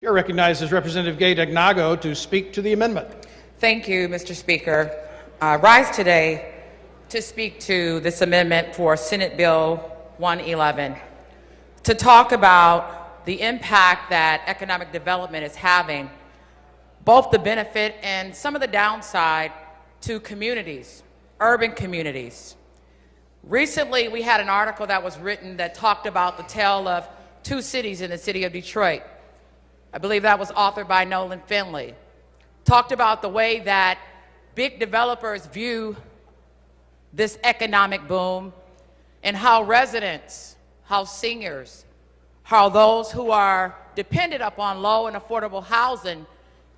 Chair recognizes Representative Gay Dagnogo to speak to the amendment. Thank you, Mr. Speaker. I rise today to speak to this amendment for Senate Bill 111, to talk about the impact that economic development is having, both the benefit and some of the downside to communities, urban communities. Recently, we had an article that was written that talked about the tale of two cities in the city of Detroit. I believe that was authored by Nolan Finley. Talked about the way that big developers view this economic boom and how residents, how seniors, how those who are dependent upon low and affordable housing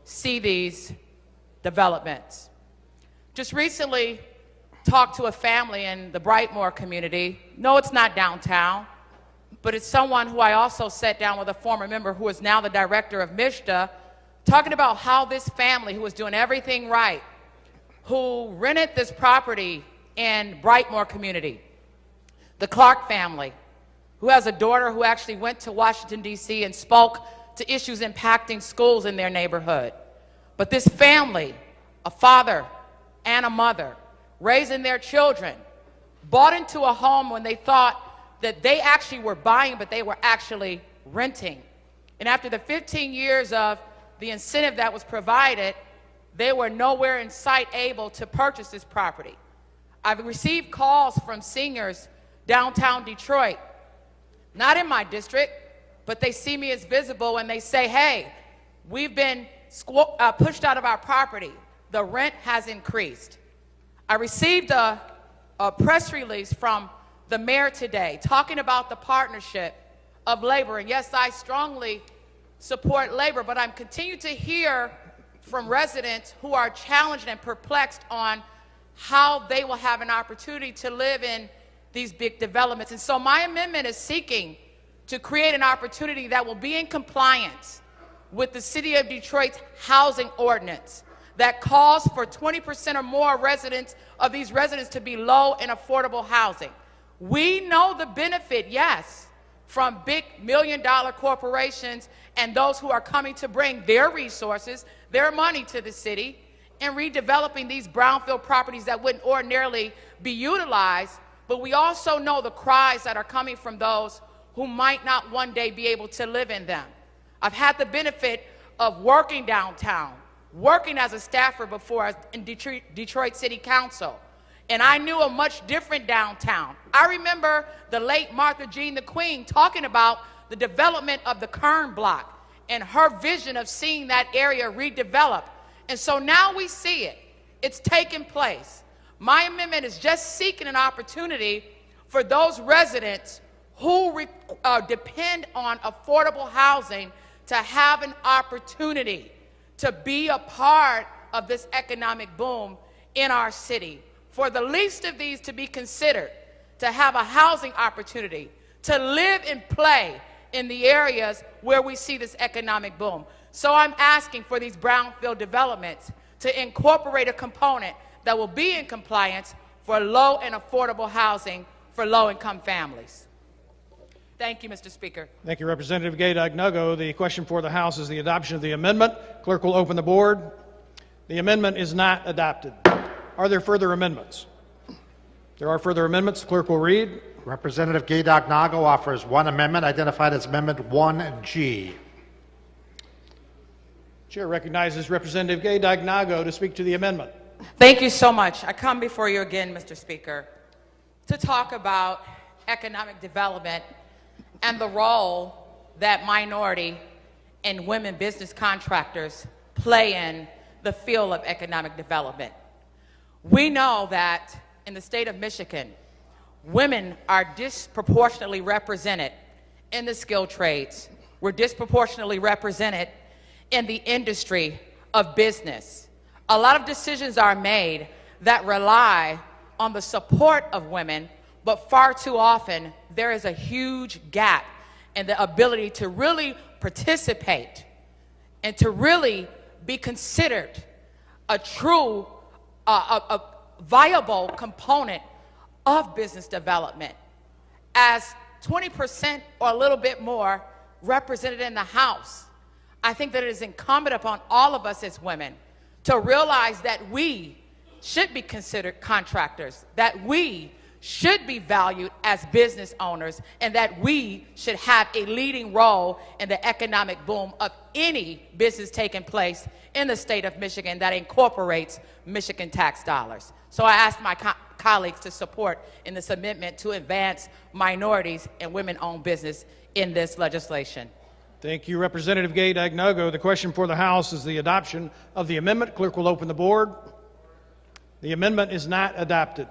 see these developments. Just recently talked to a family in the Brightmoor community. No, it's not downtown, but it's someone who I also sat down with, a former member who is now the director of MISHDA, talking about how this family, who was doing everything right, who rented this property in Brightmoor community, the Clark family, who has a daughter who actually went to Washington, D.C. and spoke to issues impacting schools in their neighborhood. But this family, a father and a mother, raising their children, bought into a home when they thought that they actually were buying, but they were actually renting. And after the 15 years of the incentive that was provided, they were nowhere in sight able to purchase this property. I've received calls from seniors downtown Detroit, not in my district, but they see me as visible and they say, hey, we've been pushed out of our property. The rent has increased. I received a press release from the mayor today talking about the partnership of labor. And yes, I strongly support labor, but I'm continuing to hear from residents who are challenged and perplexed on how they will have an opportunity to live in these big developments. And so my amendment is seeking to create an opportunity that will be in compliance with the City of Detroit's housing ordinance that calls for 20% or more residents of these residents to be low and affordable housing. We know the benefit, yes, from big million-dollar corporations and those who are coming to bring their resources, their money to the city, and redeveloping these brownfield properties that wouldn't ordinarily be utilized. But we also know the cries that are coming from those who might not one day be able to live in them. I've had the benefit of working downtown, working as a staffer before in Detroit City Council, and I knew a much different downtown. I remember the late Martha Jean the Queen talking about the development of the Kern block and her vision of seeing that area redevelop. And so now we see it. It's taken place. My amendment is just seeking an opportunity for those residents who depend on affordable housing to have an opportunity to be a part of this economic boom in our city. For the least of these to be considered, to have a housing opportunity, to live and play in the areas where we see this economic boom. So I'm asking for these brownfield developments to incorporate a component that will be in compliance for low and affordable housing for low-income families. Thank you, Mr. Speaker. Thank you, Representative Gay Dagnogo. The question for the House is the adoption of the amendment. Clerk will open the board. The amendment is not adopted. Are there further amendments? There are further amendments. The clerk will read. Representative Gay Dagnogo offers one amendment identified as Amendment 1G. Chair recognizes Representative Gay Dagnogo to speak to the amendment. Thank you so much. I come before you again, Mr. Speaker, to talk about economic development and the role that minority and women business contractors play in the field of economic development. We know that in the state of Michigan, women are disproportionately represented in the skilled trades. We're disproportionately represented in the industry of business. A lot of decisions are made that rely on the support of women, but far too often there is a huge gap in the ability to really participate and to really be considered a true, a viable component of business development. As 20% or a little bit more represented in the House, I think that it is incumbent upon all of us as women to realize that we should be considered contractors, that we should be valued as business owners, and that we should have a leading role in the economic boom of any business taking place in the state of Michigan that incorporates Michigan tax dollars. So I ask my colleagues to support in this amendment to advance minorities and women-owned business in this legislation. Thank you, Representative Gay Dagnogo. The question for the House is the adoption of the amendment. Clerk will open the board. The amendment is not adopted.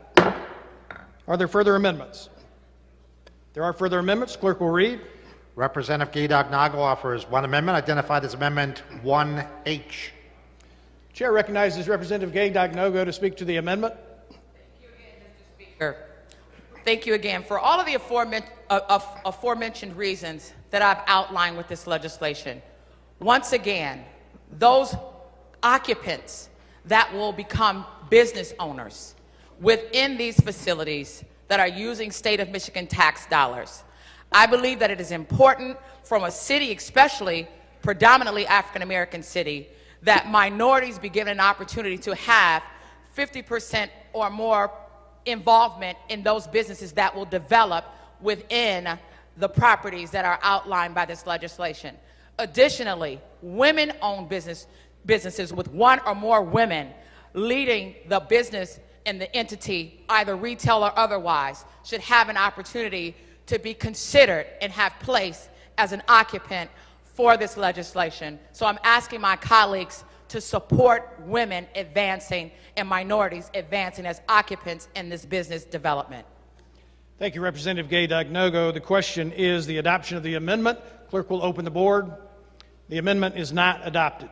Are there further amendments? There are further amendments. Clerk will read. Representative Gay Dagnogo offers one amendment identified as Amendment 1H. Chair recognizes Representative Gay Dagnogo to speak to the amendment. Thank you again, Mr. Speaker. Thank you again for all of the aforementioned reasons that I've outlined with this legislation. Once again, those occupants that will become business owners within these facilities that are using state of Michigan tax dollars. I believe that it is important from a city, especially predominantly African-American city, that minorities be given an opportunity to have 50% or more involvement in those businesses that will develop within the properties that are outlined by this legislation. Additionally, women-owned businesses with one or more women leading the business and the entity, either retail or otherwise, should have an opportunity to be considered and have place as an occupant for this legislation. So I'm asking my colleagues to support women advancing and minorities advancing as occupants in this business development. Thank you, Representative Gay Dagnogo. The question is the adoption of the amendment. Clerk will open the board. The amendment is not adopted.